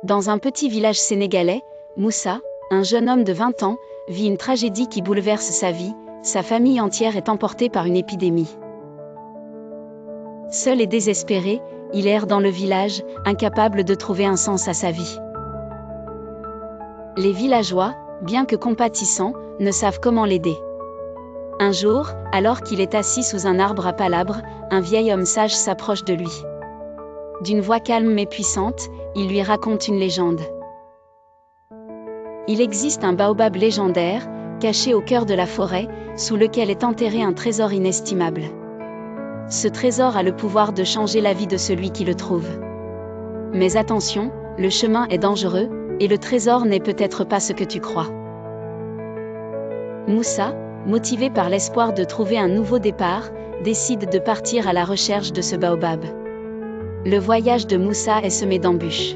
Dans un petit village sénégalais, Moussa, un jeune homme de 20 ans, vit une tragédie qui bouleverse sa vie. Sa famille entière est emportée par une épidémie. Seul et désespéré, il erre dans le village, incapable de trouver un sens à sa vie. Les villageois, bien que compatissants, ne savent comment l'aider. Un jour, alors qu'il est assis sous un arbre à palabres, un vieil homme sage s'approche de lui. D'une voix calme mais puissante, il lui raconte une légende. Il existe un baobab légendaire, caché au cœur de la forêt, sous lequel est enterré un trésor inestimable. Ce trésor a le pouvoir de changer la vie de celui qui le trouve. Mais attention, le chemin est dangereux, et le trésor n'est peut-être pas ce que tu crois. Moussa, motivé par l'espoir de trouver un nouveau départ, décide de partir à la recherche de ce baobab. Le voyage de Moussa est semé d'embûches.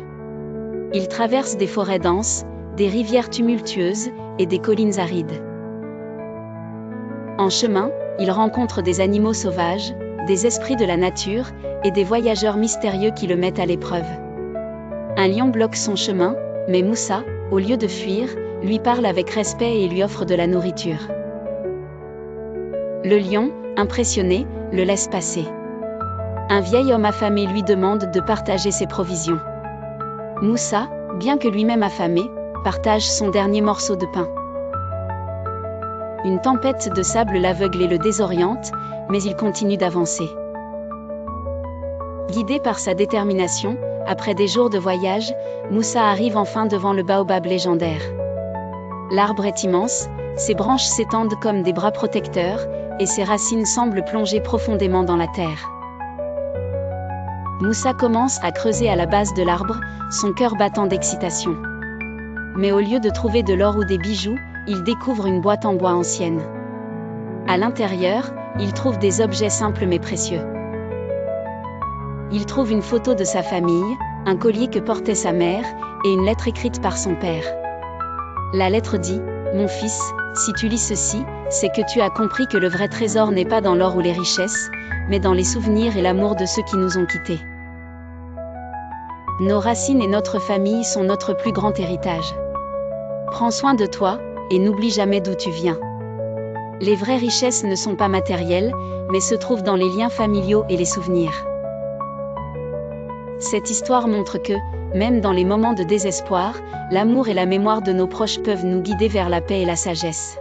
Il traverse des forêts denses, des rivières tumultueuses, et des collines arides. En chemin, il rencontre des animaux sauvages, des esprits de la nature, et des voyageurs mystérieux qui le mettent à l'épreuve. Un lion bloque son chemin, mais Moussa, au lieu de fuir, lui parle avec respect et lui offre de la nourriture. Le lion, impressionné, le laisse passer. Un vieil homme affamé lui demande de partager ses provisions. Moussa, bien que lui-même affamé, partage son dernier morceau de pain. Une tempête de sable l'aveugle et le désoriente, mais il continue d'avancer. Guidé par sa détermination, après des jours de voyage, Moussa arrive enfin devant le baobab légendaire. L'arbre est immense, ses branches s'étendent comme des bras protecteurs, et ses racines semblent plonger profondément dans la terre. Moussa commence à creuser à la base de l'arbre, son cœur battant d'excitation. Mais au lieu de trouver de l'or ou des bijoux, il découvre une boîte en bois ancienne. À l'intérieur, il trouve des objets simples mais précieux. Il trouve une photo de sa famille, un collier que portait sa mère, et une lettre écrite par son père. La lettre dit : « Mon fils, si tu lis ceci, c'est que tu as compris que le vrai trésor n'est pas dans l'or ou les richesses, mais dans les souvenirs et l'amour de ceux qui nous ont quittés. Nos racines et notre famille sont notre plus grand héritage. Prends soin de toi, et n'oublie jamais d'où tu viens. Les vraies richesses ne sont pas matérielles, mais se trouvent dans les liens familiaux et les souvenirs. » Cette histoire montre que, même dans les moments de désespoir, l'amour et la mémoire de nos proches peuvent nous guider vers la paix et la sagesse.